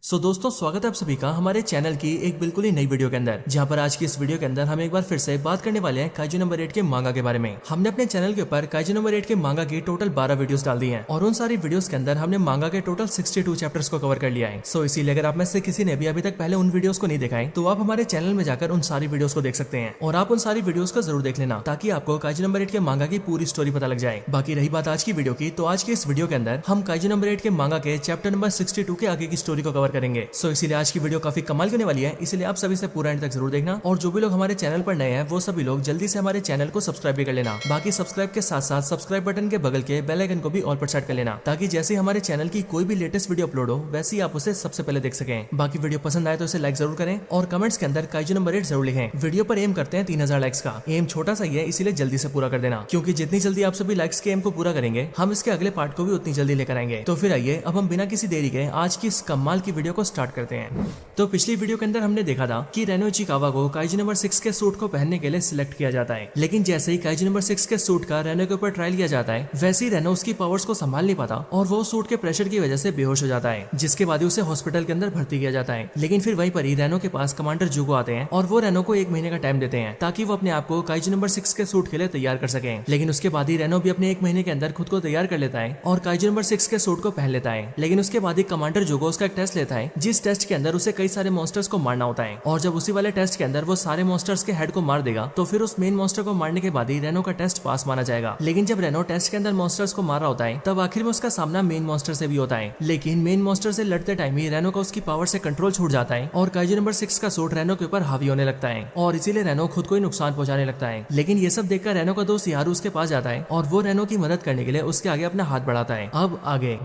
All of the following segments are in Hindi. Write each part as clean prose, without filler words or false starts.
दोस्तों स्वागत है आप सभी का हमारे चैनल की एक बिल्कुल ही नई वीडियो के अंदर, जहां पर आज की इस वीडियो के अंदर हम एक बार फिर से बात करने वाले हैं काइजू नंबर 8 के मांगा के बारे में। हमने अपने चैनल के ऊपर काइजू नंबर 8 के मांगा की टोटल 12 वीडियोस डाल दी हैं और उन सारी वीडियोस के अंदर हमने मांगा के टोटल 62 चैप्टर्स को कवर कर लिया है। सो इसीलिए अगर आप में से किसी ने भी अभी तक पहले उन वीडियोस को नहीं देखा है तो आप हमारे चैनल में जाकर उन सारी वीडियोस को देख सकते हैं और आप उन सारी वीडियोस को जरूर देख लेना ताकि आपको काइजू नंबर 8 के मांगा की पूरी स्टोरी पता लग जाए। बाकी रही बात आज की वीडियो की, तो आज की इस वीडियो के अंदर हम काइजू नंबर 8 के मांगा के चैप्टर नंबर 62 के आगे की स्टोरी को कवर करेंगे। सो इसीलिए आज की वीडियो काफी कमाल करने वाली है, इसलिए आप सभी से पूरा एंड तक जरूर देखना और जो भी लोग हमारे चैनल पर नए हैं वो सभी लोग जल्दी से हमारे चैनल को सब्सक्राइब भी कर लेना। बाकी सब्सक्राइब के साथ साथ सब्सक्राइब बटन के बगल के बेल आइकन को भी ऑल पर सेट कर लेना ताकि जैसे ही हमारे चैनल की कोई भी लेटेस्ट वीडियो अपलोड हो वैसे ही आप उसे सबसे पहले देख सकें। बाकी वीडियो पसंद आए तो इसे लाइक जरूर करें और कमेंट्स के अंदर काइजू नंबर 8 जरूर लिखें। वीडियो पर एम करते हैं 3000 लाइक्स का। एम छोटा सा ही है इसीलिए जल्दी से पूरा कर देना, क्योंकि जितनी जल्दी आप सभी लाइक्स के एम को पूरा करेंगे हम इसके अगले पार्ट को भी उतनी जल्दी लेकर आएंगे। तो फिर आइए अब हम बिना किसी देरी के आज की इस कमाल की वीडियो को स्टार्ट करते हैं। तो पिछली वीडियो के अंदर हमने देखा था कि रेनो इचिकावा को काइजू नंबर 6 के सूट को पहनने के लिए सिलेक्ट किया जाता है, लेकिन जैसे ही काइजू नंबर 6 के सूट का रेनो के ऊपर ट्रायल किया जाता है वैसे ही रेनो उसकी पावर्स को संभाल नहीं पाता और वो सूट के प्रेशर की वजह से बेहोश हो जाता है, जिसके बाद उसे हॉस्पिटल के अंदर भर्ती किया जाता है। लेकिन फिर वहीं पर ही रेनो के पास कमांडर जुगो आते हैं और वो रेनो को 1 महीने का टाइम देते हैं ताकि वो अपने आप को काइजू नंबर 6 के सूट के लिए तैयार कर सके। लेकिन उसके बाद ही रेनो भी अपने 1 महीने के अंदर खुद को तैयार कर लेता है और काइजू नंबर 6 के सूट को पहन लेता है। लेकिन उसके बाद ही कमांडर जुगो उसका एक टेस्ट लेता है, जिस टेस्ट के अंदर उसे कई सारे मॉन्स्टर्स को मारना होता है और जब उसी वाले टेस्ट के अंदर वो सारे मॉन्स्टर्स के हेड को मार देगा तो फिर उस मेन मॉन्स्टर को मारने के बाद ही रेनो का टेस्ट पास माना जाएगा। लेकिन जब रेनो टेस्ट के अंदर मॉन्स्टर्स को मार रहा होता है तब आखिर में उसका सामना मेन मॉन्स्टर से भी होता है, लेकिन मेन मॉन्स्टर से लड़ते टाइम ही रेनो का उसकी पावर से कंट्रोल छूट जाता है और काइजू नंबर 6 का सूट रेनो के ऊपर हावी होने लगता है और इसीलिए रेनो खुद को ही नुकसान पहुंचाने लगता है। लेकिन ये सब देखकर रेनो का दोस्त यारू उसके पास जाता है और वो रेनो की मदद करने के लिए उसके आगे अपना हाथ बढ़ाता है। अब आगे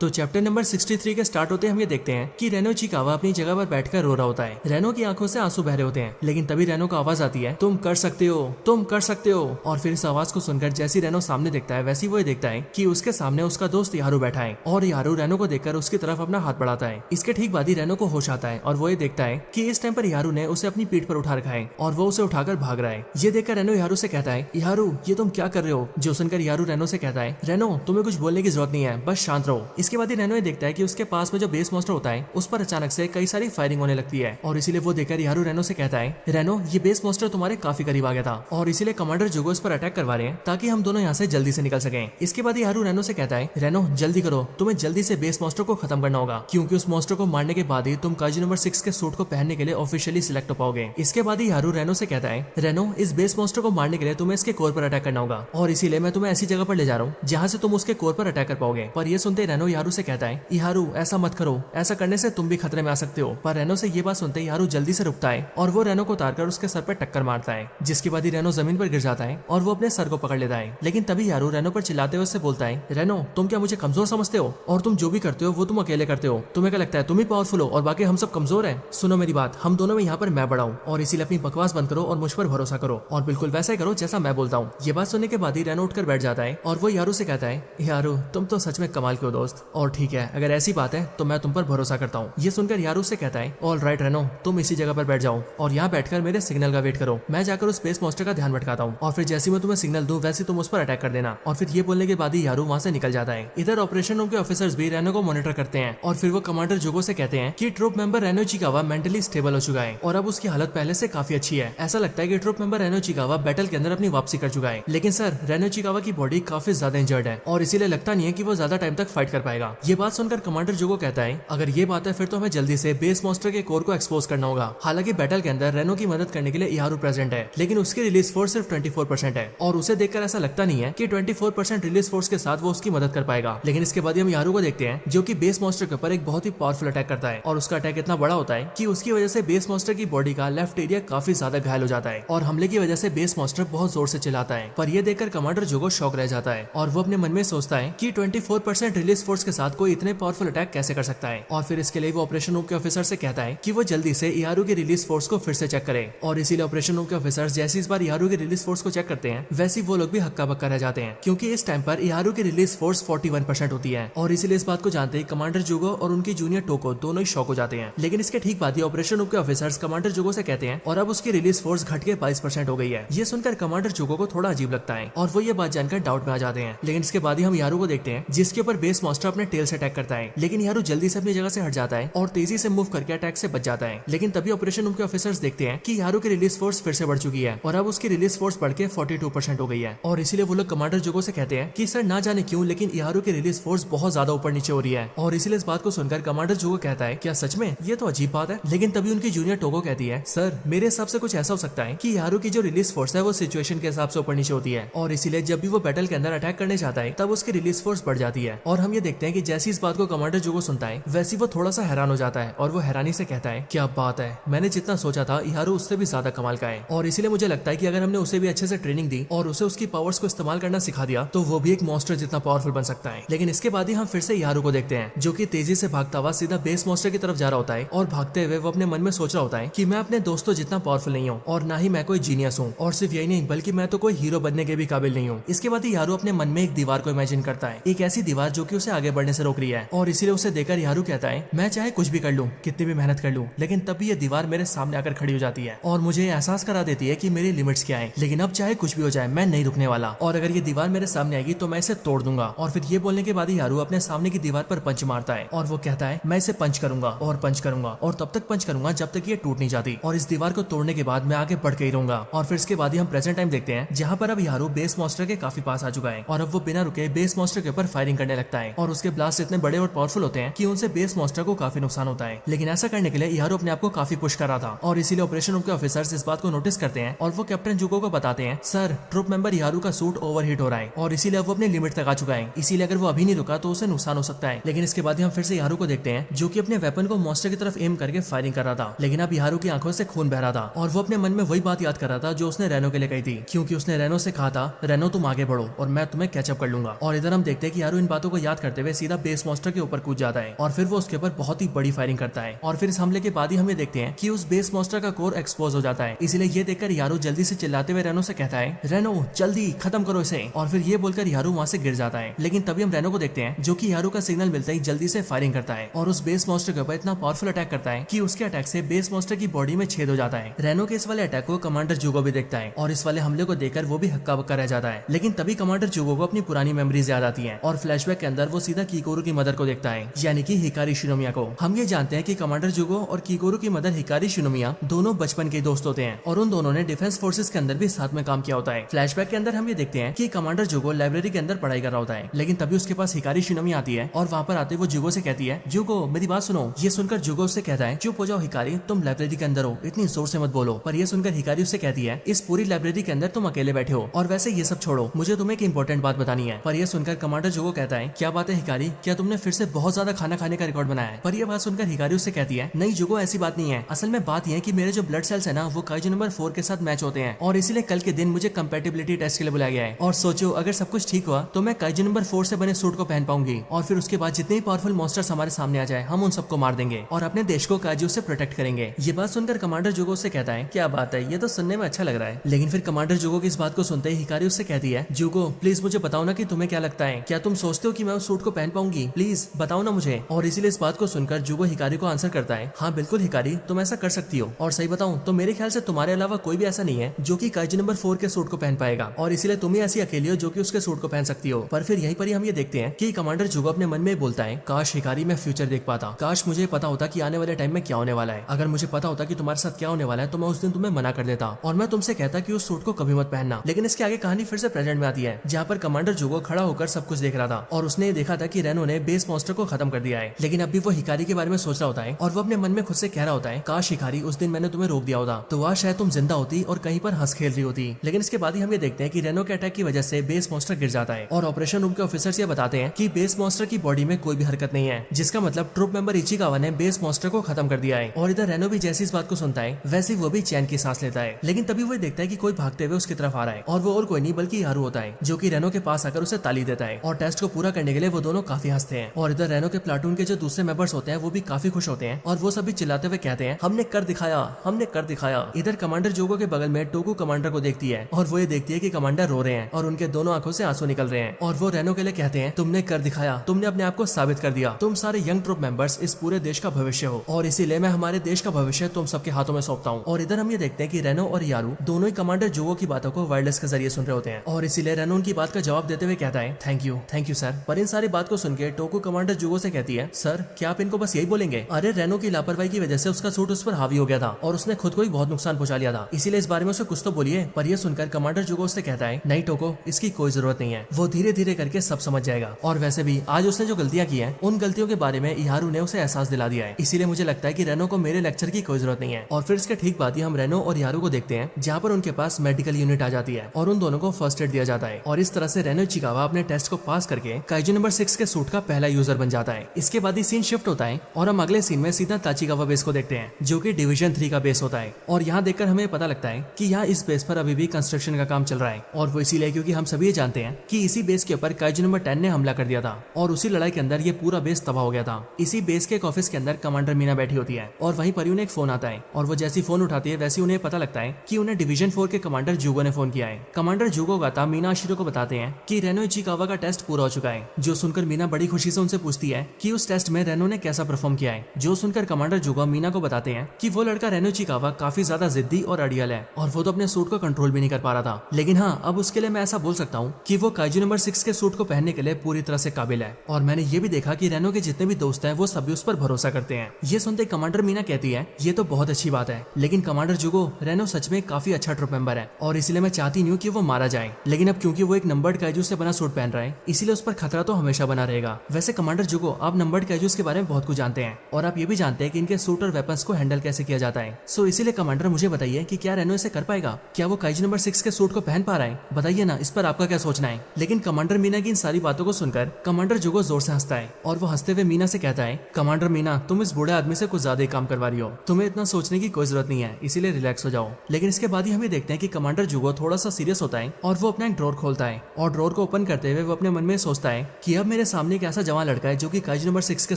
तो चैप्टर नंबर 63 के स्टार्ट होते हम ये देखते हैं कि रेनो इचिकावा अपनी जगह पर बैठकर रो रहा होता है। रेनो की आंखों से आंसू बह रहे होते हैं, लेकिन तभी रेनो को आवाज आती है, तुम कर सकते हो, तुम कर सकते हो। और फिर इस आवाज को सुनकर जैसी रेनो सामने देखता है वैसी वो ये देखता है कि उसके सामने उसका दोस्त यारू बैठा है और यारू रेनो को देखकर उसकी तरफ अपना हाथ बढ़ाता है। इसके ठीक बाद ही रेनो को होश आता है और वो ये देखता है कि इस टाइम पर यारू ने उसे अपनी पीठ पर उठा रखा है और वो उसे उठाकर भाग रहा है। ये देखकर रेनो यारू से कहता है, यारू ये तुम क्या कर रहे हो? जो सुनकर यारू रेनो से कहता है, रेनो तुम्हें कुछ बोलने की जरूरत नहीं है, बस शांत रहो। इसके बाद ही रेनो ये देखता है कि उसके पास में जो बेस मॉन्स्टर होता है उस पर अचानक से कई सारी फायरिंग होने लगती है और इसीलिए वो देखकर यारू रेनो से कहता है, रेनो ये बेस मॉन्स्टर तुम्हारे काफी करीब आ गया था और इसीलिए कमांडर जुगो इस पर अटैक करवा रहे हैं ताकि हम दोनों यहाँ से जल्दी से निकल सकें। इसके बाद यारू रेनो से कहता है, रेनो जल्दी करो, तुम्हें जल्दी से बेस मॉन्स्टर को खत्म करना होगा, क्योंकि उस मॉन्स्टर को मारने के बाद ही तुम काइजू नंबर 6 के सूट को पहनने के लिए ऑफिशियली सिलेक्ट हो पाओगे। इसके बाद ही यारू रेनो से कहता है, रेनो इस बेस मॉन्स्टर को मारने के लिए तुम्हें इसके कोर पर अटैक करना होगा और इसीलिए मैं तुम्हें ऐसी जगह पर ले जा रहा हूँ जहाँ से तुम उसके कोर पर अटैक कर पाओगे। पर ये सुनते रेनो यारू से कहता है, यारू ऐसा मत करो, ऐसा करने से तुम भी खतरे में आ सकते हो। पर रेनो से ये बात सुनते यारू जल्दी से रुकता है और वो रेनो को उतारकर उसके सर पर टक्कर मारता है, जिसके बाद ही रेनो जमीन पर गिर जाता है और वो अपने सर को पकड़ लेता है। लेकिन तभी यारू रेनो पर चिल्लाते हुए उससे बोलता है, रेनो तुम क्या मुझे कमजोर समझते हो और तुम जो भी करते हो वो तुम अकेले करते हो? तुम्हें क्या लगता है तुम ही पावरफुल हो और बाकी हम सब कमजोर हैं? सुनो मेरी बात, हम दोनों में यहाँ पर मैं बड़ा हूँ और इसीलिए अपनी बकवास बंद करो और मुझ पर भरोसा करो और बिल्कुल वैसा ही करो जैसा मैं बोलता हूँ। ये बात सुनने के बाद ही रेनो उठकर बैठ जाता है और वो यारू से कहता है, यारू तुम तो सच में कमाल के हो दोस्त, और ठीक है अगर ऐसी बात है तो मैं तुम पर भरोसा करता हूँ। ये सुनकर यारू से कहता है, ऑल राइट रेनो तुम इसी जगह पर बैठ जाओ और यहाँ बैठकर मेरे सिग्नल का वेट करो, मैं जाकर उस स्पेस मॉन्स्टर का ध्यान भटकाता हूँ और फिर जैसे मैं तुम्हें सिग्नल दूं वैसे तुम उस पर अटैक कर देना। और फिर ये बोलने के बाद ही यारू वहाँ से निकल जाता है। इधर ऑपरेशन रूम के ऑफिसर्स भी रेनो को मॉनिटर करते हैं और फिर वो कमांडर जुगो से कहते हैं कि troop member Reno Ichikawa mentally stable हो चुका है और अब उसकी हालत पहले से काफी अच्छी है। ऐसा लगता है कि troop member Reno Ichikawa battle के अंदर अपनी वापसी कर चुका है। लेकिन सर रेनो इचिकावा की बॉडी काफी ज्यादा इंजर्ड है और इसीलिए लगता नहीं है कि वो ज्यादा टाइम तक फाइट कर पाएगा। ये बात सुनकर कमांडर जुगो कहता है, अगर ये बात है फिर तो हमें जल्दी से बेस मॉन्स्टर के कोर को एक्सपोज करना होगा। हालांकि बैटल के अंदर रेनो की मदद करने के लिए यारू प्रेजेंट है, लेकिन उसकी रिलीज फोर्स सिर्फ 24% है और उसे देखकर ऐसा लगता नहीं है कि 24% रिलीज फोर्स के साथ वो उसकी मदद कर पाएगा। लेकिन इसके बाद हम यारू को देखते हैं जो कि बेस मॉन्स्टर के ऊपर एक बहुत ही पावरफुल अटैक करता है और उसका अटैक इतना बड़ा होता है कि उसकी वजह से बेस मॉन्स्टर की बॉडी का लेफ्ट एरिया काफी ज्यादा घायल हो जाता है और हमले की वजह से बेस मॉन्स्टर बहुत जोर से चिल्लाता है। पर यह देखकर कमांडर जुगो शॉक रह जाता है और वो अपने मन में सोचता है कि 24% रिलीज फोर्स के साथ कोई इतने पावरफुल अटैक कैसे कर सकता है। और फिर इसके लिए वो ऑपरेशन रूम के ऑफिसर से कहता है कि वो जल्दी से यारू की रिलीज फोर्स को फिर से चेक करे और इसीलिए ऑपरेशन रूम के ऑफिसर्स जैसे इस बार यारू की रिलीज फोर्स को चेक करते हैं वैसे वो लोग भी हक्का बक्का रह जाते हैं, क्योंकि इस टाइम पर यारू की रिलीज फोर्स 41% होती है और इसीलिए इस बात को जानते ही कमांडर जुगो और उनकी जूनियर टोको दोनों ही शॉक हो जाते हैं। लेकिन इसके ठीक बाद ही ऑपरेशन रूम के ऑफिसर्स कमांडर जुगो से कहते हैं और अब उसकी रिलीज फोर्स घट के 22% हो गई है। ये सुनकर कमांडर जुगो को थोड़ा अजीब लगता है और वो ये बात जानकर डाउट में आ जाते हैं। लेकिन इसके बाद ही हम यारू को देखते हैं जिसके ऊपर बेस मॉन्स्टर अपने टेल से अटैक करता है, लेकिन यारू जल्दी से अपनी जगह से हट जाता है और तेजी से मूव करके अटैक से बच जाता है। लेकिन तभी ऑपरेशन रूम के ऑफिसर्स देखते हैं कि यारू की रिलीज फोर्स फिर से बढ़ चुकी है और अब उसकी रिलीज फोर्स बढ़ के 42% हो गई है। और इसीलिए वो लोग कमांडर जुगो से कहते हैं कि सर ना जाने क्यों लेकिन यारू की रिलीज फोर्स बहुत ज्यादा ऊपर नीचे हो रही है। और इसीलिए इस बात को सुनकर कमांडर जुगो कहता है क्या सच में, ये तो अजीब बात है। लेकिन तभी उनकी जूनियर टोगो कहती है सर मेरे हिसाब से कुछ ऐसा हो सकता है कि यारू की जो रिलीज फोर्स है वो सिचुएशन के हिसाब से ऊपर नीचे होती है और इसीलिए जब भी वो बैटल के अंदर अटैक करने जाता है तब उसकी रिलीज फोर्स बढ़ जाती है। और हम ये देखते हैं कि जैसी इस बात को कमांडर जुगो सुनता है वैसे वो थोड़ा सा हैरान हो जाता है और वो हैरानी से कहता है क्या बात है, मैंने जितना सोचा था यारू उससे भी ज्यादा कमाल का है। और इसीलिए मुझे लगता है कि अगर हमने उसे भी अच्छे से ट्रेनिंग दी और उसे उसकी पावर्स को इस्तेमाल करना सिखा दिया तो वो भी एक मॉन्स्टर जितना पावरफुल बन सकता है। लेकिन इसके बाद ही हम फिर से यारू को देखते हैं जो कि तेजी से भागता हुआ सीधा बेस मॉन्स्टर की तरफ जा रहा होता है और भागते हुए वो अपने मन में सोच रहा होता है कि मैं अपने दोस्तों जितना पावरफुल नहीं हूँ और ना ही मैं कोई जीनियस हूँ और सिर्फ यही नहीं बल्कि मैं तो कोई हीरो बनने के भी काबिल नहीं हूँ। इसके बाद ही यारू अपने मन में एक दीवार को इमेजिन करता है, एक ऐसी दीवार जो कि उसे आगे बढ़ने से रोक रही है। और इसीलिए उसे देखकर यारू कहता है मैं चाहे कुछ भी कर लूँ, कितनी भी मेहनत कर लूँ, लेकिन तभी ये दीवार मेरे सामने आकर खड़ी हो जाती है और मुझे एहसास करा देती है कि मेरी लिमिट्स क्या है। लेकिन अब चाहे कुछ भी हो जाए मैं नहीं रुकने वाला और अगर ये दीवार मेरे सामने आएगी तो मैं इसे तोड़ दूंगा। और फिर ये बोलने के बाद ही यारू अपने सामने की दीवार पर पंच मारता है और वो कहता है मैं इसे पंच करूंगा और पंच करूंगा और तब तक पंच करूंगा जब तक ये टूट नहीं जाती और इस दीवार को तोड़ने के बाद मैं आगे बढ़ के ही रहूंगा। और फिर इसके बाद ही हम प्रेजेंट टाइम देखते हैं जहाँ पर अब यारू बेस मॉन्स्टर के काफी पास आ चुका है और अब वो बिना रुके बेस मॉन्स्टर के ऊपर फायरिंग करने लगता है और उसके ब्लास्ट इतने बड़े और पावरफुल होते हैं कि उनसे बेस मॉन्स्टर को काफी नुकसान होता है। लेकिन ऐसा करने के लिए यारू अपने आप को काफी पुश कर रहा था और इसीलिए ऑपरेशन रूम के ऑफिसर्स इस बात को नोटिस करते हैं और वो कैप्टन जुगो को बताते हैं सर ट्रूप मेंबर यारू का सूट ओवरहीट हो रहा है और इसीलिए वो अपने लिमिट तक आ चुका है, इसीलिए अगर वो अभी नहीं रुका तो उसे नुकसान हो सकता है। लेकिन इसके बाद हम फिर से यारू को देखते हैं जो कि अपने वेपन को मॉन्स्टर की तरफ एम करके फायरिंग कर रहा था। लेकिन अब यारू की आंखों से खून बह रहा था और वो अपने मन में वही बात याद कर रहा था जो उसने रेनो के लिए कही थी, क्योंकि उसने रेनो से कहा था रेनो तुम आगे बढ़ो और मैं तुम्हें कैचअप कर लूंगा। और इधर हम देखते हैं कि यारू इन बातों को याद करते हुए सीधा बेस मॉन्स्टर के ऊपर कूद जाता है और फिर वो उसके ऊपर बहुत ही बड़ी फायरिंग करता है। और फिर इस हमले के बाद ही हम ये देखते हैं कि उस बेस मॉन्स्टर का कोर एक्सपोज हो जाता है। इसीलिए ये देखकर यारू जल्दी से चिल्लाते हुए रेनो से कहता है रेनो जल्दी खत्म करो इसे। और फिर ये बोलकर यारू वहाँ से गिर जाता है। लेकिन तभी हम रेनो को देखते हैं जो कि यारू का सिग्नल मिलता ही जल्दी से फायरिंग करता है और उस बेस मॉन्स्टर के ऊपर इतना पावरफुल अटैक करता है कि उसके अटैक से बेस मॉन्स्टर की बॉडी में छेद हो जाता है। रेनो के इस वाले अटैक को कमांडर जुगो भी देखता है और इस वाले हमले को देखकर वो भी हक्का बक्का रह जाता है। लेकिन तभी कमांडर जुगो को अपनी पुरानी मेमोरीज याद आती हैं और फ्लैशबैक के अंदर वो सीधा कीकोरू की मदर को देखता है, यानी कि हिकारी शिनोमिया को। हम ये जानते हैं कि कमांडर जुगो और कीकोरू की मदर हिकारी शिनोमिया दोनों बचपन के दोस्त होते हैं और उन दोनों ने डिफेंस फोर्सेस के अंदर भी साथ में काम किया होता है। फ्लैशबैक के अंदर हम ये देखते हैं कि कमांडर जुगो लाइब्रेरी के अंदर पढ़ाई कर रहा होता है, लेकिन तभी उसके पास हिकारी शिनोमिया आती है और वहाँ पर आते वो जुगो से कहती है जुगो मेरी बात सुनो। ये सुनकर जुगो उससे कहता है चुप हो जाओ हिकारी, तुम लाइब्रेरी के अंदर हो, इतनी जोर से मत बोलो। पर ये सुनकर हिकारी उससे कहती है इस पूरी लाइब्रेरी के अंदर तुम अकेले बैठे हो और वैसे ये सब छोड़ो, मुझे तुम्हें एक इंपॉर्टेंट बात बतानी है। पर यह सुनकर कमांडर जुगो कहता है क्या बात है हिकारी, क्या तुमने फिर से बहुत ज्यादा खाना खाने का रिकॉर्ड बनाया है? पर यह बात सुनकर हिकारी उससे कहती है नहीं जुगो ऐसी बात नहीं है, असल में बात यह है कि मेरे जो ब्लड सेल्स है ना वो काइजू नंबर 4 के साथ मैच होते हैं और इसीलिए कल के दिन मुझे कंपैटिबिलिटी टेस्ट के लिए बुलाया गया है। और सोचो अगर सब कुछ ठीक हुआ तो मैं काइजू नंबर 4 से बने सूट को पहन पाऊंगी और फिर उसके बाद जितने भी पावरफुल मॉन्स्टर्स हमारे सामने आ जाए हम उन सबको मार देंगे और अपने देश को काइजू से प्रोटेक्ट करेंगे। ये बात सुनकर कमांडर जुगो से कहता है क्या बात है, ये तो सुनने में अच्छा लग रहा है। लेकिन फिर कमांडर जुगो की इस बात को सुनते ही हिकारी उससे कहती है जुगो प्लीज मुझे बताओ ना कि तुम्हें क्या लगता है, क्या तुम सोचते हो कि मैं उस सूट को पहन पाऊंगी, प्लीज बताओ ना मुझे। और इसीलिए इस बात को सुनकर जुगो हिकारी को आंसर करता है हाँ बिल्कुल हिकारी तुम ऐसा कर सकती हो। और सही बताऊं तो मेरे ख्याल से तुम्हारे अलावा कोई भी ऐसा नहीं है जो कि काइजू नंबर 4 के सूट को पहन पाएगा और इसीलिए तुम ही ऐसी अकेली हो जो कि उसके सूट को पहन सकती हो। पर फिर यहीं पर ही हम ये देखते हैं कि कमांडर जुगो अपने मन में बोलता है काश हिकारी मैं फ्यूचर देख पाता, काश मुझे पता होता कि आने वाले टाइम में क्या होने वाला है। अगर मुझे पता होता कि तुम्हारे साथ क्या होने वाला है तो मैं उस दिन तुम्हें मना कर देता और मैं तुमसे कहता कि उस सूट को कभी मत पहनना। लेकिन इसके आगे कहानी फिर से प्रेजेंट में आती है जहाँ पर कमांडर जुगो खड़ा होकर सब कुछ देख रहा था और उसने ये देखा था कि रेनो ने बेस मॉन्स्टर को खत्म कर दिया है। लेकिन अभी वो हिकारी के बारे में सोच रहा होता है और वो अपने मन में खुद से कह रहा होता है काश हिकारी उस दिन मैंने तुम्हें रोक दिया होता तो आज शायद तुम जिंदा होती और कहीं पर हंस खेल रही होती। लेकिन इसके बाद ही हम ये देखते हैं कि रेनो के अटैक की वजह से बेस मॉन्स्टर गिर जाता है और ऑपरेशन रूम के ऑफिसर्स ये बताते हैं कि बेस मॉन्स्टर की बॉडी में कोई भी हरकत नहीं है, जिसका मतलब ट्रूप मेंबर इचिकावा ने बेस मॉन्स्टर को खत्म कर दिया है। और इधर रेनो भी जैसी इस बात को सुनता है वैसे वो भी चैन की सांस लेता है। लेकिन तभी वो देखता है कि कोई भागते हुए उसकी तरफ आ रहा है और वो और कोई नहीं बल्कि यारू होता है जो कि रेनो के पास आकर उसे ताली देता है और टेस्ट को पूरा करने के लिए वो दोनों काफी हंसते हैं। और इधर रेनो के प्लाटून के जो दूसरे मेंबर्स होते हैं वो भी काफी खुश होते हैं और वो सभी चिल्लाते हुए कहते हैं हमने कर दिखाया, हमने कर दिखाया। इधर कमांडर जोगो के बगल में टोकू कमांडर को देखती है और वो ये देखती है कि कमांडर रो रहे हैं और उनके दोनों आंखों से आंसू निकल रहे हैं और वो रेनो के लिए कहते हैं तुमने कर दिखाया, तुमने अपने आप को साबित कर दिया, तुम सारे यंग ट्रूप मेंबर्स इस पूरे देश का भविष्य हो और इसीलिए मैं हमारे देश का भविष्य तुम सबके हाथों में सौंपता हूँ। और इधर हम ये देखते हैं कि रेनो और यारू दोनों ही कमांडर जोगो की बातों को वायरलेस के जरिए सुन रहे होते हैं और इसीलिए रेनो उनकी बात का जवाब देते हुए कहता है थैंक यू सर। पर इन सारी बात को सुनकर टोकू कमांडर जुगो से कहती है, सर क्या आप इनको बस यही बोलेंगे? अरे रेनो की लापरवाही की वजह से उसका सूट उस पर हावी हो गया था और उसने खुद को ही बहुत नुकसान पहुंचा लिया था, इसीलिए इस बारे में उसे कुछ तो बोलिए। पर यह सुनकर कमांडर जुगो उससे कहता है, नहीं टोको, इसकी कोई जरूरत नहीं है, वो धीरे धीरे करके सब समझ जाएगा। और वैसे भी आज उसने जो गलतियां की है उन गलतियों के बारे में इहारू ने उसे एहसास दिला दिया है, इसीलिए मुझे लगता है कि रेनो को मेरे लेक्चर की कोई जरूरत नहीं है। और फिर इसके ठीक बाद ही हम रेनो और इहारू को देखते हैं जहाँ पर उनके पास मेडिकल यूनिट आ जाती है और उन दोनों को फर्स्ट एड दिया जाता है। और इस तरह से रेनो इचिकावा अपने टेस्ट को पास करके काइजू नंबर 6 के सूट का पहला यूजर बन जाता है। इसके बाद ही सीन शिफ्ट होता है और हम अगले सीन में सीधा ताचिगावा बेस को देखते हैं जो कि डिवीजन 3 का बेस होता है। और यहाँ देखकर हमें पता लगता है कि यहाँ इस बेस पर अभी भी कंस्ट्रक्शन का काम चल रहा है और वो इसीलिए क्योंकि हम सभी ये जानते हैं कि इसी बेस के ऊपर काइजू नंबर 10 ने हमला कर दिया था और उसी लड़ाई के अंदर ये पूरा बेस तबाह हो गया था। इसी बेस के एक ऑफिस के अंदर कमांडर मीना बैठी होती है और वहीं पर उन्हें एक फोन आता है और वो जैसी फोन उठाती है वैसे उन्हें पता लगता है कि उन्हें डिवीजन 4 के कमांडर जुगो ने फोन किया है। कमांडर जुगो गाता मीना आशिरो को बताते हैं कि रेनो इचिकावा का टेस्ट पूरा हो चुका है। जो सुनकर मीना बड़ी खुशी से उनसे पूछती है कि उस टेस्ट में रेनो ने कैसा परफॉर्म किया है। जो सुनकर कमांडर जुगो मीना को बताते हैं कि वो लड़का रेनो इचिकावा काफी ज्यादा जिद्दी और अड़ियल है और वो तो अपने सूट को कंट्रोल भी नहीं कर पा रहा था, लेकिन हाँ अब उसके लिए मैं ऐसा बोल सकता हूँ कि वो काइजू नंबर 6 के सूट को पहनने के लिए पूरी तरह से काबिल है। और मैंने ये भी देखा कि रेनो के जितने भी दोस्त हैं वो सभी उस पर भरोसा करते हैं। ये सुनते कमांडर मीना कहती है, ये तो बहुत अच्छी बात है, लेकिन कमांडर जुगो रेनो सच में काफी अच्छा ट्रुप मेंबर है और इसलिए मैं चाहती नहीं हूँ कि वो मारा जाए, लेकिन अब क्योंकि वो एक नंबर्ड काइजू से बना सूट पहन रहा है इसीलिए उस पर खतरा तो हमेशा बना रहेगा। वैसे कमांडर जुगो आप नंबर्ड काइजूस के बारे में बहुत कुछ जानते हैं और आप ये भी जानते हैं कि इनके सूट और वेपन्स को हैंडल कैसे किया जाता है। सो इसीलिए कमांडर मुझे बताइए कि क्या रेनो इसे कर पाएगा? क्या वो काइजू नंबर 6 के सूट को पहन पा रहा है? बताइए ना, इस पर आपका क्या सोचना है? लेकिन कमांडर मीना की इन सारी बातों को सुनकर कमांडर जुगो जोर से हंसता है और वो हंसते हुए मीना से कहता है, कमांडर मीना तुम इस बूढ़े आदमी से कुछ ज्यादा ही काम करवा रही हो, तुम्हें इतना सोचने की कोई जरूरत नहीं है, इसीलिए रिलैक्स हो जाओ। लेकिन इसके बाद ही हम ये देखते हैं कि कमांडर जुगो थोड़ा सा सीरियस होता है और वो अपना एक ड्रॉर खोलता है और ड्रॉर को ओपन करते हुए वो अपने मन में सोचता है कि अब मेरे सामने एक ऐसा जवान लड़का है जो कि काइजू नंबर 6 के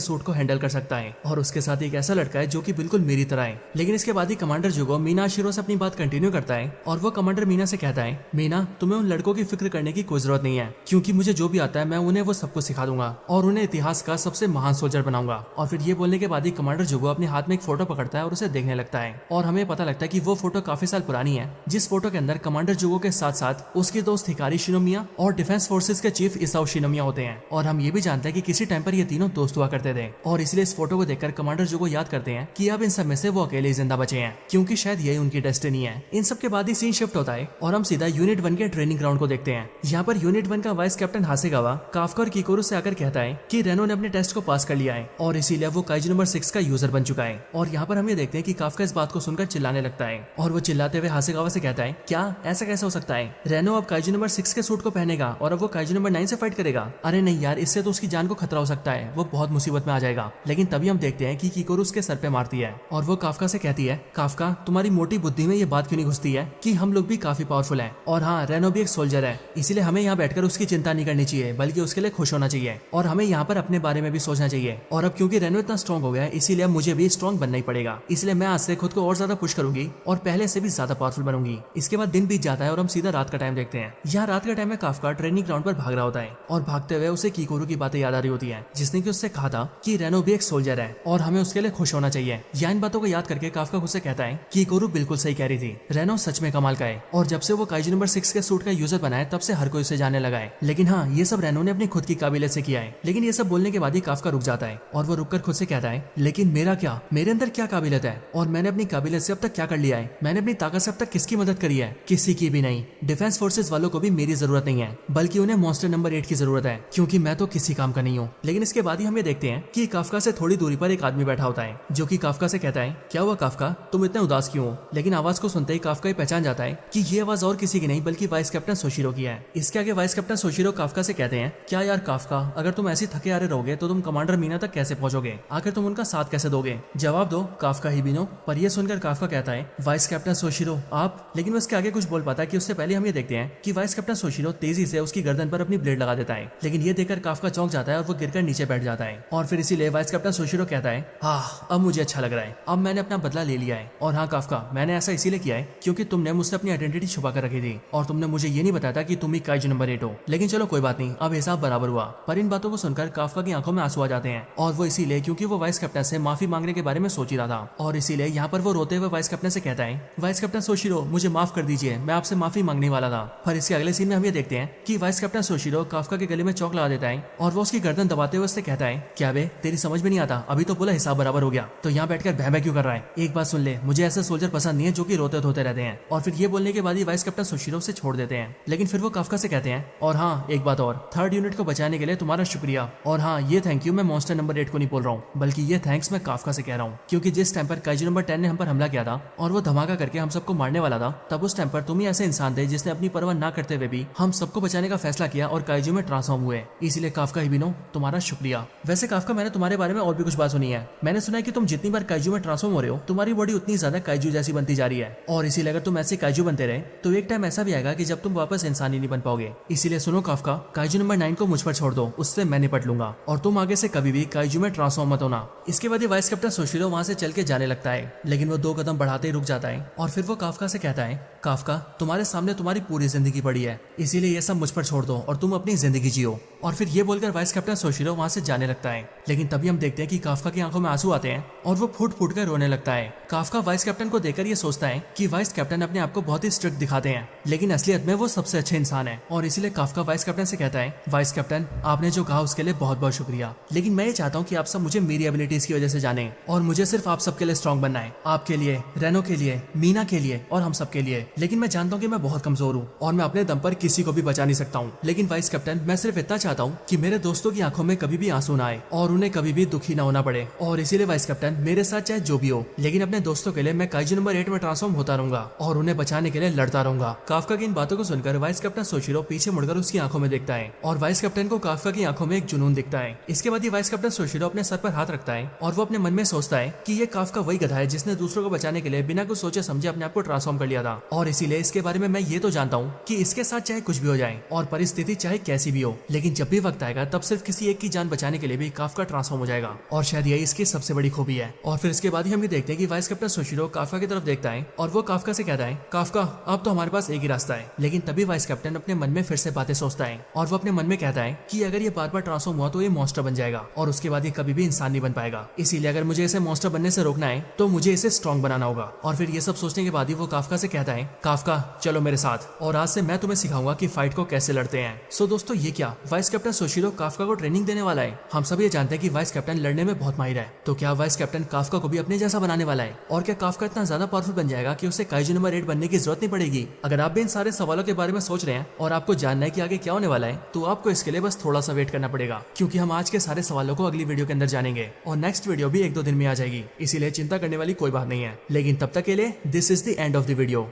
सूट को हैंडल कर सकता है और उसके साथ एक ऐसा लड़का है जो कि बिल्कुल मेरी तरह है। लेकिन इसके बाद ही कमांडर जुगो मीना आशिरो से अपनी बात कंटिन्यू करता है और वो कमांडर मीना से कहता है, मीना तुम्हें उन लड़कों की फिक्र करने की कोई जरूरत नहीं है, क्योंकि मुझे जो भी आता है मैं उन्हें वो सब कुछ सिखा दूंगा और उन्हें इतिहास का सबसे महान सोल्जर बनाऊंगा। और फिर ये बोलने के बाद ही कमांडर जुगो अपने हाथ में एक फोटो पकड़ता है और उसे देखने लगता है और हमें पता लगता है कि वो फोटो काफी साल पुरानी है, जिस फोटो के अंदर कमांडर जुगो के साथ साथ उसके दोस्त हिकारी शिनोमिया और डिफेंस फोर्सेस के चीफ इसाओ शिनोमिया होते हैं। और हम ये भी जानते हैं कि किसी टाइम पर ये तीनों दोस्त हुआ करते थे और इसलिए इस फोटो को देखकर कमांडर जुगो याद करते हैं कि अब इन सब में से वो अकेले जिंदा बचे हैं, क्योंकि शायद यही उनकी डेस्टिनी है। इन सब के बाद ही सीन शिफ्ट होता है और हम सीधा यूनिट 1 के ट्रेनिंग ग्राउंड को देखते हैं। यहाँ पर यूनिट 1 का वाइस कैप्टन हासेगावा काफका और किकोरू से आकर कहता है कि रेनो ने अपने टेस्ट को पास कर लिया है और इसीलिए वो काइजू नंबर 6 का यूजर बन चुका है। और यहाँ पर हम ये देखते हैं कि काफका इस बात को सुनकर चिल्लाने लगता है और वो चिल्लाते हुए हासेगावा से कहता है, क्या ऐसा कैसे हो सकता है? रेनो अब काइजू नंबर 6 के सूट को पहनेगा और अब वो काइजू नंबर 9 से फाइट करेगा? अरे नहीं यार, इससे तो उसकी जान को खतरा हो सकता है, वो बहुत मुसीबत में आ जाएगा। लेकिन तभी हम देखते हैं कि किकोरू उसके सर पे मारती है और वो काफका से कहती है, काफका तुम्हारी मोटी बुद्धि में ये बात क्यों नहीं घुसती है कि हम लोग भी काफी पावरफुल हैं और हाँ रेनो भी एक सोल्जर है, इसीलिए हमें यहाँ बैठकर उसकी चिंता नहीं करनी चाहिए बल्कि उसके लिए खुश होना चाहिए और हमें यहाँ पर अपने बारे में भी सोचना चाहिए। और अब क्योंकि रेनो इतना स्ट्रॉन्ग हो गया है इसीलिए अब मुझे भी स्ट्रॉन्ग बनना ही पड़ेगा, इसलिए मैं आज से खुद को और ज्यादा पुश करूंगी और पहले से भी ज्यादा पावरफुल बनूंगी। इसके बाद दिन बीत जाता है और हम सीधा रात का टाइम देखते हैं। यहाँ रात का टाइम में काफका ट्रेनिंग ग्राउंड पर भाग रहा होता है और भागते हुए उसे किकोरू की बातें याद आ रही होती है जिसने की उससे कहा था कि रेनो भी एक सोल्जर है और हमें उसके लिए खुश होना चाहिए। या इन बातों को याद करके काफका खुद से कहता है कि किकोरू बिल्कुल सही कह रही थी, रेनो सच में कमाल का है और जब से वो काइजू नंबर 6 के सूट का यूजर बना है तब से हर कोई उसे जाने लगा है। लेकिन हाँ ये सब रेनो ने अपनी खुद की काबिलियत से किया है। लेकिन ये सब बोलने के बाद ही काफका रुक जाता है और वो रुककर खुद से कहता है, लेकिन मेरा क्या, मेरे अंदर क्या काबिलियत है और मैंने अपनी काबिलियत से अब तक क्या कर लिया है? मैंने अपनी ताकत से अब तक किसकी मदद करी है? किसी की भी नहीं। डिफेंस फोर्सेस वालों को भी मेरी जरूरत नहीं है बल्कि उन्हें मॉन्स्टर नंबर 8 की जरूरत है, क्योंकि मैं तो किसी काम का नहीं हूँ। लेकिन इसके बाद ही हम ये देखते हैं कि काफका से थोड़ी दूरी पर एक आदमी बैठा होता है जो कि काफका से कहता है, क्या हुआ काफका, तुम इतने उदास क्यों हो? लेकिन आवाज को सुनते ही काफका पहचान जाता है कि ये आवाज और किसी की नहीं बल्कि वाइस कैप्टन सोशिरो की है। इसके आगे वाइस कैप्टन सोशिरो काफका से कहते हैं, क्या यार काफका, अगर तुम ऐसे थके हारे रहोगे तो तुम कमांडर मीना तक कैसे पहुंचोगे? आखिर तुम उनका साथ कैसे दोगे? जवाब दो काफका हिबिनो। पर यह सुनकर काफका कहता है, वाइस कैप्टन सोशिरो आप। लेकिन वो इसके आगे कुछ बोल पाता है कि उससे पहले हम ये देखते हैं कि वाइस कैप्टन सोशिरो तेजी से उसकी गर्दन पर अपनी ब्लेड लगा देता है। लेकिन ये देखकर काफका चौंक जाता है और वो गिरकर नीचे बैठ जाता है। और फिर इसीलिए वाइस कैप्टन सोशिरो कहता है, हाँ अब मुझे अच्छा लग रहा है, अब मैंने अपना बदला ले लिया है। और हाँ काफका, मैंने ऐसा इसीलिए किया है क्योंकि तुमने मुझसे अपनी आइडेंटिटी छुपा कर रखी थी और तुमने मुझे ये नहीं बताया था कि तुम ही काइजू नंबर 8 हो। लेकिन चलो कोई बात नहीं, अब हिसाब बराबर हुआ। पर इन बातों को सुनकर काफका की आंखों में आंसू आ जाते हैं और वो इसीलिए क्योंकि वो वाइस कैप्टन से माफी मांगने के बारे में सोच ही रहा था। और इसीलिए यहाँ पर वो रोते हुए वाइस कैप्टन से कहता है, वाइस कैप्टन सोशिरो मुझे माफ कर दीजिए, मैं आपसे माफी मांगने वाला था। पर इसके अगले सीन में हम ये देखते हैं कि वाइस कैप्टन सोशिरो काफका के गले में चौक लगा देता है है और वो उसकी गर्दन दबाते हुए उससे कहता है, क्या बे तेरी समझ में नहीं आता, अभी तो बोला हिसाब बराबर हो गया, तो यहाँ बैठकर बहबह क्यों कर रहा है? एक बात सुन ले, मुझे ऐसे सोल्जर पसंद नहीं है जो कि रोते धोते रहते हैं। और फिर ये बोलने के बाद ही वाइस कैप्टन सोशिरो उसे छोड़ देते हैं। लेकिन फिर वो काफका से कहते हैं, और हाँ एक बात और, 3rd यूनिट को बचाने के लिए तुम्हारा शुक्रिया। और हाँ ये थैंक यू मैं मॉन्स्टर नंबर 8 को नहीं बोल रहा हूँ, बल्कि ये थैंक्स मैं काफका से कह रहा हूँ, क्योंकि जिस टाइम पर काइजू नंबर 10 ने हम पर हमला किया था और वो धमाका करके हम सबको मारने वाला था, तब उस टाइम पर तुम ही ऐसे इंसान थे जिसने अपनी परवाह ना करते हुए भी हम सबको बचाने का फैसला किया और काइजू में ट्रांसफॉर्म हुए। इसीलिए काफका हिबिनो तुम्हारा शुक्रिया। वैसे काफका मैंने तुम्हारे बारे में और भी कुछ बात सुनी है। मैंने सुना है कि तुम जितनी बार काइजू में ट्रांसफॉर्म हो रहे हो तुम्हारी बॉडी उतनी ज्यादा काइजू जैसी बनती जा रही है, और इसीलिए अगर तुम ऐसे काइजू बनते रहे तो एक टाइम ऐसा भी आएगा कि जब तुम वापस इंसान ही नहीं बन पाओगे। इसीलिए सुनो काफका, काइजू नंबर 9 को मुझ पर छोड़ दो, उससे मैं निपट लूंगा और तुम आगे से कभी भी काइजू में ट्रांसफॉर्म मत होना। इसके बाद वाइस कैप्टन सोशिरो वहां से चल के जाने लगता है, लेकिन वो 2 कदम बढ़ाते ही रुक जाता है और फिर वो काफका से कहता है, काफका तुम्हारे सामने तुम्हारी पूरी जिंदगी पड़ी है, इसीलिए ये सब मुझ पर छोड़ दो और तुम अपनी जिंदगी जियो। और फिर ये बोलकर वाइस कैप्टन सोशिरो वहां से जाने लगता है। लेकिन तभी हम देखते हैं कि काफका की आंखों में आंसू आते हैं और वो फूट फूट कर रोने लगता है। काफका वाइस कैप्टन को देखकर ये सोचता है कि वाइस कैप्टन अपने आप को बहुत ही स्ट्रिक्ट दिखाते हैं, लेकिन असलियत में वो सबसे अच्छे इंसान है। और इसीलिए काफका वाइस कैप्टन से कहता है, वाइस कैप्टन आपने जो कहा उसके लिए बहुत बहुत शुक्रिया, लेकिन मैं ये चाहता हूँ कि आप सब मुझे मेरी एबिलिटीज की वजह से जाने और मुझे सिर्फ आप सबके लिए स्ट्रॉन्ग बनना है, आपके लिए, रेनो के लिए, मीना के लिए और हम सबके लिए। लेकिन मैं जानता हूँ कि मैं बहुत कमजोर हूँ और मैं अपने दम पर किसी को भी बचा नहीं सकता हूँ, लेकिन वाइस कैप्टन मैं सिर्फ इतना चाहता हूँ कि मेरे दोस्तों की आंखों में कभी भी आंसू ना आए और उन्हें कभी भी दुखी ना होना पड़े। और इसीलिए वाइस कैप्टन मेरे साथ चाहे जो भी हो, लेकिन अपने दोस्तों के लिए मैं काइजू नंबर 8 में ट्रांसफॉर्म होता रहूंगा और उन्हें बचाने के लिए लड़ता रहूंगा। काफका की इन बातों को सुनकर वाइस कैप्टन सोशिरो पीछे मुड़कर उसकी आंखों में देखता है और वाइस कैप्टन को काफका की आंखों में एक जुनून दिखता है। इसके बाद ही वाइस कैप्टन सोशिरो अपने सर पर हाथ रखता है और वो अपने मन में सोचता है कि ये काफका वही गधा है जिसने दूसरों को बचाने के लिए बिना कुछ सोचे समझे अपने आप को ट्रांसफॉर्म कर लिया था। और इसीलिए इसके बारे में मैं ये तो जानता हूँ कि इसके साथ चाहे कुछ भी हो जाए और परिस्थिति चाहे कैसी भी हो, लेकिन जब भी वक्त आएगा तब सिर्फ किसी एक की जान बचाने के लिए भी काफका ट्रांसफॉर्म हो जाएगा। और शायद यही इसकी सबसे बड़ी खूबी है। और फिर इसके बाद ही हम ये देखते हैं कि वाइस कैप्टन सोशिरो काफका की तरफ देखता है और वो काफका से कहता है, काफका अब तो हमारे पास एक ही रास्ता है। लेकिन तभी वाइस कैप्टन अपने मन में फिर से बातें सोचता है और वो अपने मन में कहता है कि अगर ये बार बार ट्रांसफॉर्म हुआ तो ये मॉन्स्टर बन जाएगा और उसके बाद ये कभी भी इंसान नहीं बन पाएगा। इसीलिए अगर मुझे इसे मॉन्स्टर बनने से रोकना है तो मुझे इसे स्ट्रॉन्ग बनाना होगा। और फिर ये सब सोचने के बाद ही वो काफका से कहता है, काफका चलो मेरे साथ और आज से मैं तुम्हें सिखाऊंगा कि फाइट को कैसे लड़ते हैं। सो दोस्तों ये क्या, वाइस कैप्टन सोशिरो काफका को ट्रेनिंग देने वाला है? हम सब ये जानते हैं कि वाइस कैप्टन लड़ने में बहुत माहिर है, तो क्या वाइस कैप्टन काफका को भी अपने जैसा बनाने वाला है? और क्या काफका इतना ज्यादा पावरफुल बन जाएगा कि उसे काइजू नंबर 8 बनने की जरूरत नहीं पड़ेगी? अगर आप भी इन सारे सवालों के बारे में सोच रहे हैं और आपको जानना है कि आगे क्या होने वाला है, तो आपको इसके लिए बस थोड़ा सा वेट करना पड़ेगा, क्योंकि हम आज के सारे सवालों को अगली वीडियो के अंदर जानेंगे और नेक्स्ट वीडियो भी 1-2 दिन में आ जाएगी। इसीलिए चिंता करने वाली कोई बात नहीं है। लेकिन तब तक के लिए this is the end of the video.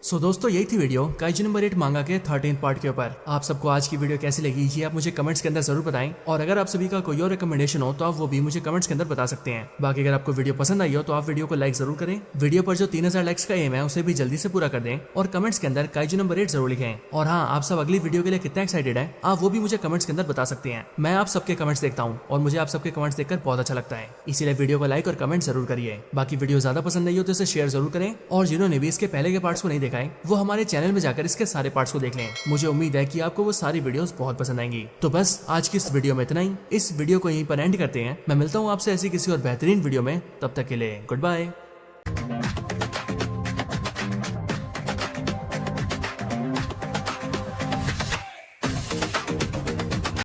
So दोस्तों यही थी वीडियो काइजू नंबर 8 मांगा के 13th पार्ट के ऊपर। आप सबको आज की वीडियो कैसी लगी ये आप मुझे कमेंट्स के अंदर जरूर बताएं, और अगर आप सभी का कोई और रिकमेंडेशन हो तो आप वो भी मुझे कमेंट्स के अंदर बता सकते हैं। बाकी अगर आपको वीडियो पसंद आई हो तो आप वीडियो को लाइक जरूर करें। वीडियो पर जो 3000 लाइक्स का एम है उसे भी जल्दी से पूरा कर दें और कमेंट्स के अंदर काइजू नंबर 8 जरूर लिखें। और हाँ, आप सब अगली वीडियो के लिए कितना एक्साइटेड है आप वो भी मुझे कमेंट्स के अंदर बता सकते हैं। मैं आप सबके कमेंट्स देखता हूँ और मुझे आप सबके कमेंट्स देखकर बहुत अच्छा लगता है, इसीलिए वीडियो को लाइक और कमेंट जरूर करिए। बाकी वीडियो ज्यादा पसंद नहीं हो तो इसे शेयर जरूर करें, और जिन्होंने भी इसके पहले के पार्ट्स को नहीं देखा है वो हमारे चैनल में जाकर इसके सारे पार्ट्स को देख लें। मुझे उम्मीद है कि आपको वो सारी वीडियोस बहुत पसंद आएंगी। तो बस आज की इस वीडियो में इतना ही। इस वीडियो को यहीं पर एंड करते हैं। मैं मिलता हूँ आपसे ऐसी किसी और बेहतरीन वीडियो में, तब तक के लिए गुड बाय।